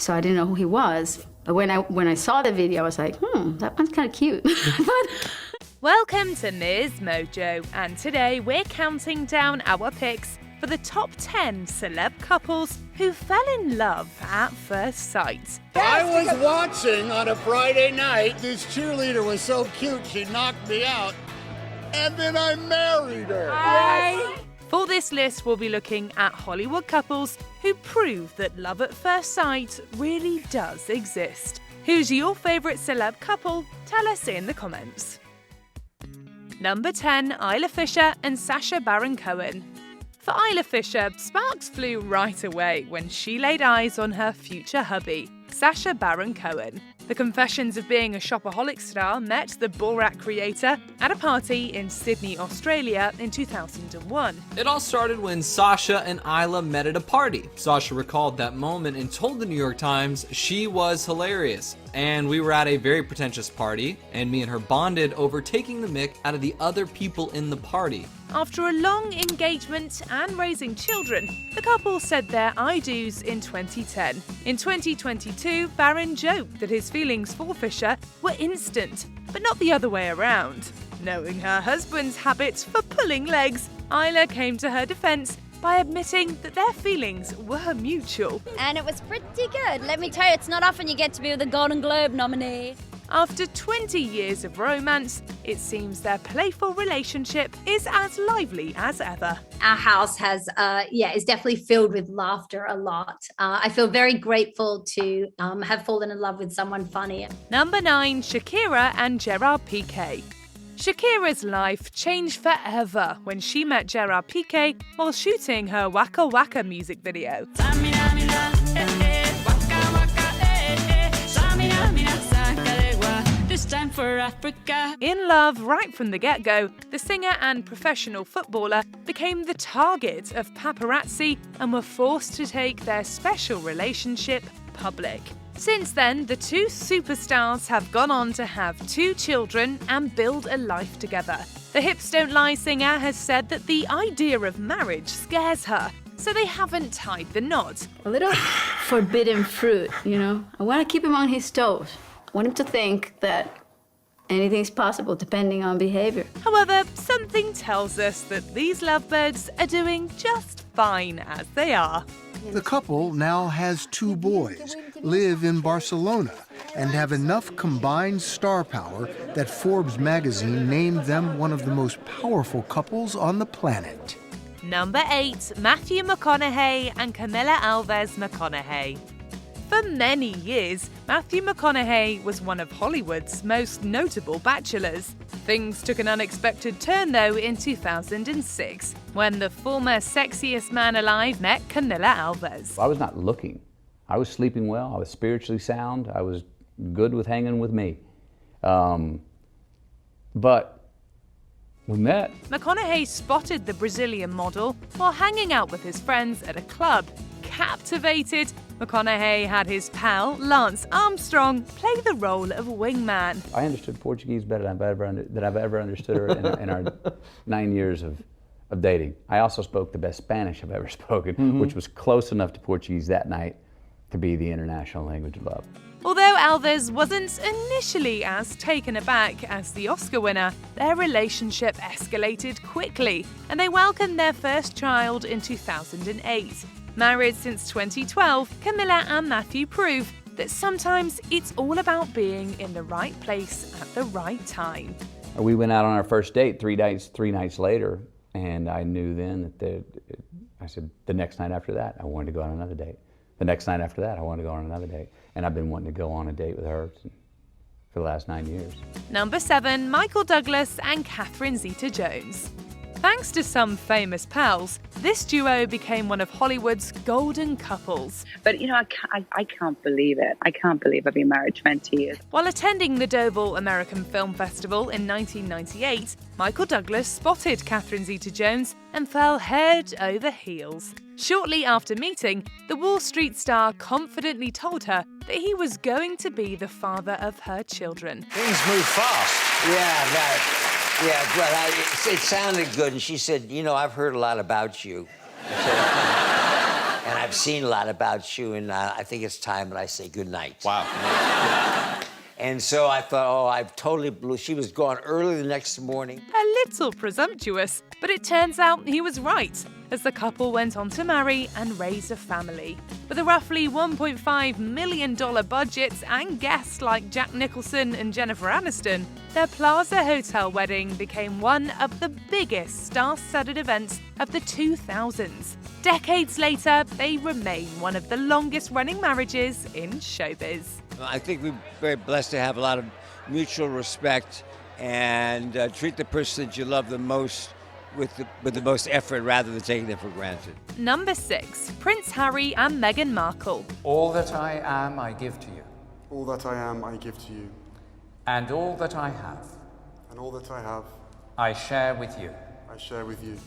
so I didn't know who he was. But when I saw the video, I was like, that one's kind of cute. Welcome to MsMojo, and today we're counting down our picks for the top 10 celeb couples who fell in love at first sight. I was watching on a Friday night. This cheerleader was so cute, she knocked me out. And then I married her. Yes. For this list, we'll be looking at Hollywood couples who prove that love at first sight really does exist. Who's your favourite celeb couple? Tell us in the comments. Number 10, Isla Fisher and Sacha Baron Cohen. For Isla Fisher, sparks flew right away when she laid eyes on her future hubby, Sacha Baron Cohen. The Confessions of Being a Shopaholic star met the Borat creator at a party in Sydney, Australia in 2001. It all started when Sasha and Isla met at a party. Sasha recalled that moment and told the New York Times she was hilarious. And we were at a very pretentious party, and me and her bonded over taking the mick out of the other people in the party. After a long engagement and raising children, the couple said their I do's in 2010. In 2022, Baron joked that his feelings for Fisher were instant, but not the other way around. Knowing her husband's habits for pulling legs, Isla came to her defense by admitting that their feelings were mutual. And it was pretty good. Let me tell you, it's not often you get to be with a Golden Globe nominee. After 20 years of romance, it seems their playful relationship is as lively as ever. Our house has, is definitely filled with laughter a lot. I feel very grateful to have fallen in love with someone funny. Number 9, Shakira and Gerard Piqué. Shakira's life changed forever when she met Gerard Piqué while shooting her Waka Waka music video. Time for Africa. In love right from the get-go, the singer and professional footballer became the target of paparazzi and were forced to take their special relationship public. Since then, the two superstars have gone on to have 2 children and build a life together. The Hips Don't Lie singer has said that the idea of marriage scares her, so they haven't tied the knot. A little forbidden fruit, you know? I want to keep him on his toes. I want him to think that anything's possible depending on behavior. However, something tells us that these lovebirds are doing just fine as they are. The couple now has 2 boys, live in Barcelona, and have enough combined star power that Forbes magazine named them one of the most powerful couples on the planet. Number 8, Matthew McConaughey and Camilla Alves McConaughey. For many years, Matthew McConaughey was one of Hollywood's most notable bachelors. Things took an unexpected turn, though, in 2006, when the former sexiest man alive met Camilla Alves. I was not looking. I was sleeping well. I was spiritually sound. I was good with hanging with me. But we met. McConaughey spotted the Brazilian model while hanging out with his friends at a club. Captivated, McConaughey had his pal, Lance Armstrong, play the role of wingman. I understood Portuguese better than I've ever understood her in our 9 years of dating. I also spoke the best Spanish I've ever spoken, which was close enough to Portuguese that night to be the international language of love. Although Alves wasn't initially as taken aback as the Oscar winner, their relationship escalated quickly, and they welcomed their first child in 2008. Married since 2012, Camilla and Matthew prove that sometimes it's all about being in the right place at the right time. We went out on our first date 3 nights later, and I knew then that I said the next night after that, I wanted to go on another date. The next night after that, I wanted to go on another date. And I've been wanting to go on a date with her for the last 9 years. Number 7, Michael Douglas and Catherine Zeta-Jones. Thanks to some famous pals, this duo became one of Hollywood's golden couples. But, you know, I can't believe it. I can't believe I've been married 20 years. While attending the Deauville American Film Festival in 1998, Michael Douglas spotted Catherine Zeta-Jones and fell head over heels. Shortly after meeting, the Wall Street star confidently told her that he was going to be the father of her children. Things move fast. Yeah, right. Yeah, well, it sounded good, and she said, you know, I've heard a lot about you. And I've seen a lot about you, and I think it's time that I say goodnight. Wow. And so I thought, oh, I've totally blew. She was gone early the next morning. A little presumptuous, but it turns out he was right, as the couple went on to marry and raise a family. With a roughly $1.5 million budget and guests like Jack Nicholson and Jennifer Aniston, their Plaza Hotel wedding became one of the biggest star-studded events of the 2000s. Decades later, they remain one of the longest-running marriages in showbiz. I think we're very blessed to have a lot of mutual respect and treat the person that you love the most with the most effort rather than taking them for granted. Number 6. Prince Harry and Meghan Markle. All that I am, I give to you. All that I am, I give to you. And all that I have, And all that I have, I share with you. I share with you.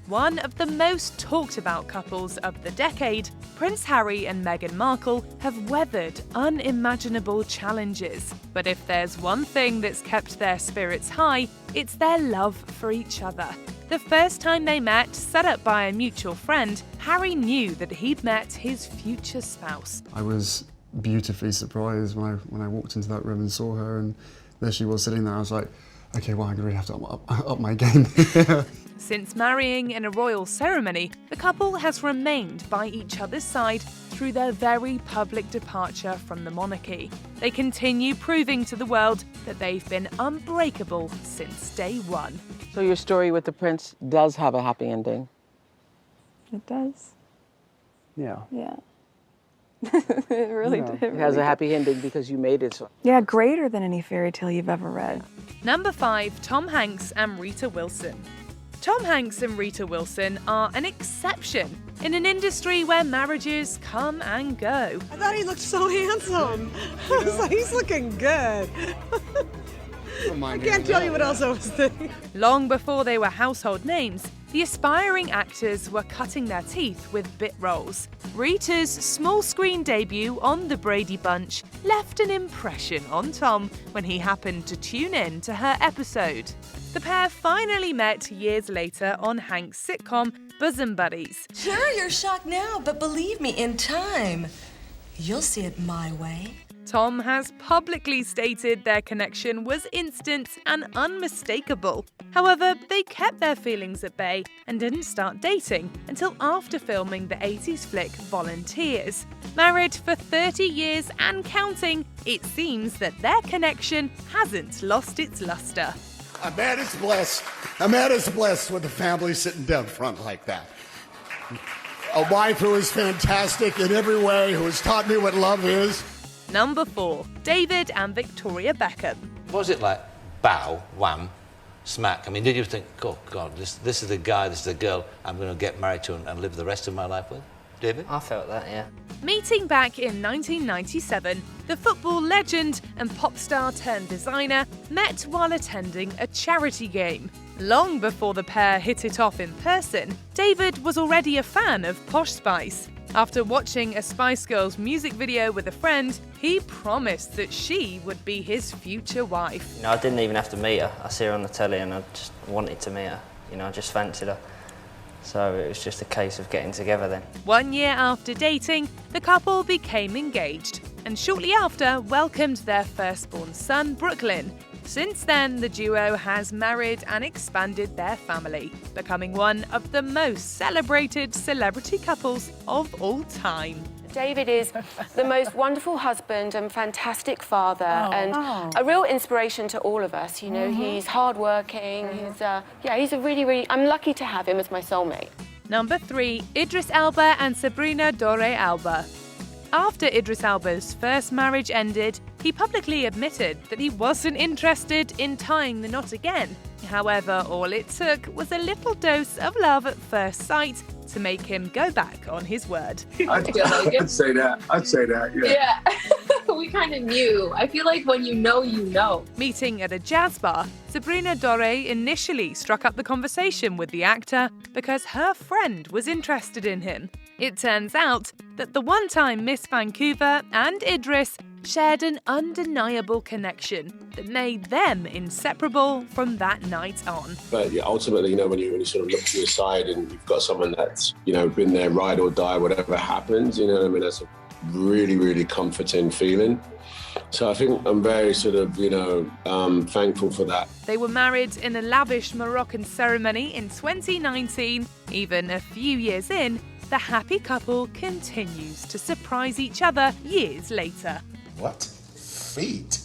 One of the most talked about couples of the decade, Prince Harry and Meghan Markle have weathered unimaginable challenges. But if there's one thing that's kept their spirits high, it's their love for each other. The first time they met, set up by a mutual friend, Harry knew that he'd met his future spouse. I was beautifully surprised when I walked into that room and saw her, and there she was sitting there. I was like, okay, well, I'm going to really have to up my game. Since marrying in a royal ceremony, the couple has remained by each other's side through their very public departure from the monarchy. They continue proving to the world that they've been unbreakable since day one. So your story with the prince does have a happy ending? It does. Yeah. Yeah. It really did. It has a happy ending because you made it so. Yeah, greater than any fairy tale you've ever read. Number 5. Tom Hanks and Rita Wilson. Tom Hanks and Rita Wilson are an exception in an industry where marriages come and go. I thought he looked so handsome. I was like, he's looking good. I can't tell you what else I was thinking. Long before they were household names, the aspiring actors were cutting their teeth with bit roles. Rita's small screen debut on The Brady Bunch left an impression on Tom when he happened to tune in to her episode. The pair finally met years later on Hank's sitcom Bosom Buddies. Sure, you're shocked now, but believe me, in time, you'll see it my way. Tom has publicly stated their connection was instant and unmistakable. However, they kept their feelings at bay and didn't start dating until after filming the 80s flick Volunteers. Married for 30 years and counting, it seems that their connection hasn't lost its luster. A man is blessed. A man is blessed with a family sitting down front like that. A wife who is fantastic in every way, who has taught me what love is. Number 4. David and Victoria Beckham. Was it like bow, wham, smack? I mean, did you think, oh, God, this is the guy, this is the girl I'm going to get married to and live the rest of my life with? David? I felt that, yeah. Meeting back in 1997, the football legend and pop star turned designer met while attending a charity game. Long before the pair hit it off in person, David was already a fan of Posh Spice. After watching a Spice Girls music video with a friend, he promised that she would be his future wife. You know, I didn't even have to meet her. I see her on the telly and I just wanted to meet her. You know, I just fancied her. So it was just a case of getting together then. 1 year after dating, the couple became engaged and shortly after welcomed their firstborn son, Brooklyn. Since then, the duo has married and expanded their family, becoming one of the most celebrated celebrity couples of all time. David is the most wonderful husband and fantastic father and a real inspiration to all of us. You know, he's hardworking, he's a really, I'm lucky to have him as my soulmate. Number 3, Idris Elba and Sabrina Dore Alba. After Idris Elba's first marriage ended, he publicly admitted that he wasn't interested in tying the knot again. However, all it took was a little dose of love at first sight to make him go back on his word. I'd say that, yeah. Yeah, we kind of knew. I feel like when you know, you know. Meeting at a jazz bar, Sabrina Dore initially struck up the conversation with the actor because her friend was interested in him. It turns out that the one-time Miss Vancouver and Idris shared an undeniable connection that made them inseparable from that night on. But yeah, ultimately, when you sort of look to your side and you've got someone that's, been there, ride or die, whatever happens, that's a really, really comforting feeling. So I think I'm very sort of, thankful for that. They were married in a lavish Moroccan ceremony in 2019. Even a few years in, the happy couple continues to surprise each other years later. What? Feet?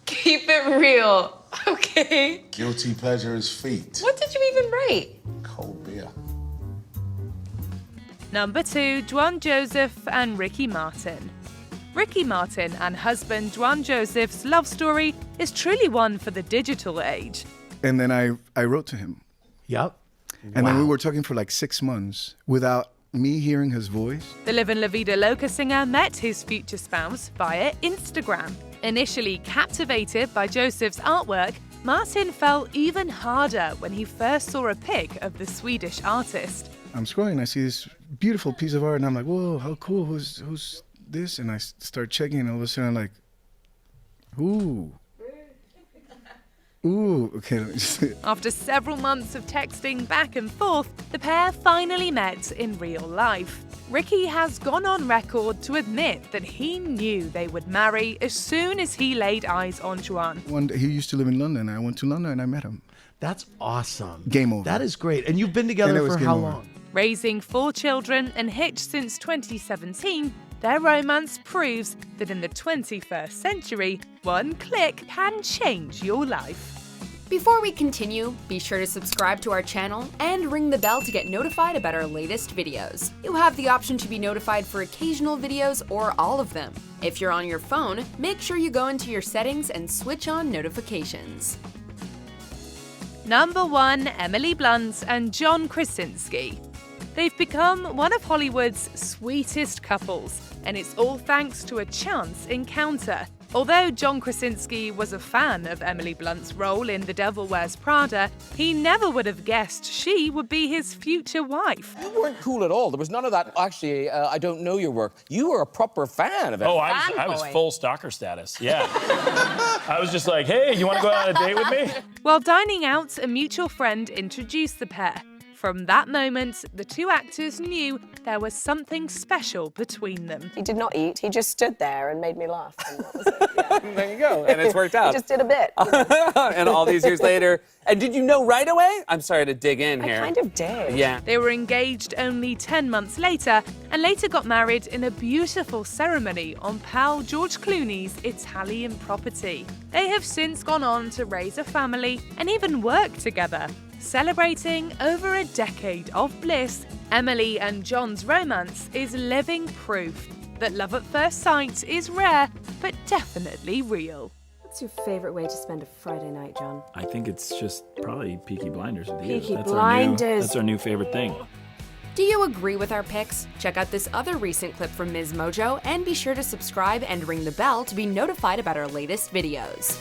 Keep it real, okay? Guilty pleasure is feet. What did you even write? Cold beer. Number 2, Jwan Yosef and Ricky Martin. Ricky Martin and husband Jwan Yosef's love story is truly one for the digital age. And then I wrote to him. Yep. And then we were talking for like 6 months without me hearing his voice. The Livin' La Vida Loca singer met his future spouse via Instagram. Initially captivated by Joseph's artwork, Martin fell even harder when he first saw a pic of the Swedish artist. I'm scrolling, I see this beautiful piece of art, and I'm like, whoa, how cool, who's this? And I start checking, and all of a sudden I'm like, ooh, okay. After several months of texting back and forth, the pair finally met in real life. Ricky has gone on record to admit that he knew they would marry as soon as he laid eyes on Jwan. One day, he used to live in London. I went to London and I met him. That's awesome. Game over. That is great. And you've been together for how long? Raising 4 children and hitched since 2017, their romance proves that in the 21st century, one click can change your life. Before we continue, be sure to subscribe to our channel and ring the bell to get notified about our latest videos. You have the option to be notified for occasional videos or all of them. If you're on your phone, make sure you go into your settings and switch on notifications. Number 1, Emily Blunt and John Krasinski. They've become one of Hollywood's sweetest couples, and it's all thanks to a chance encounter. Although John Krasinski was a fan of Emily Blunt's role in The Devil Wears Prada, he never would have guessed she would be his future wife. You weren't cool at all. There was none of that, actually, I don't know your work. You were a proper fan of it. Oh, I was full stalker status, yeah. I was just like, hey, you want to go on a date with me? While dining out, a mutual friend introduced the pair. From that moment, the two actors knew there was something special between them. He did not eat, he just stood there and made me laugh. And that was it. Yeah. There you go, and it's worked out. He just did a bit. And all these years later, and did you know right away? I'm sorry to dig in here. I kind of did. Yeah. They were engaged only 10 months later and later got married in a beautiful ceremony on pal George Clooney's Italian property. They have since gone on to raise a family and even work together. Celebrating over a decade of bliss, Emily and John's romance is living proof that love at first sight is rare, but definitely real. What's your favorite way to spend a Friday night, John? I think it's just probably Peaky Blinders with you. Peaky Blinders. That's our new favorite thing. Do you agree with our picks? Check out this other recent clip from MsMojo and be sure to subscribe and ring the bell to be notified about our latest videos.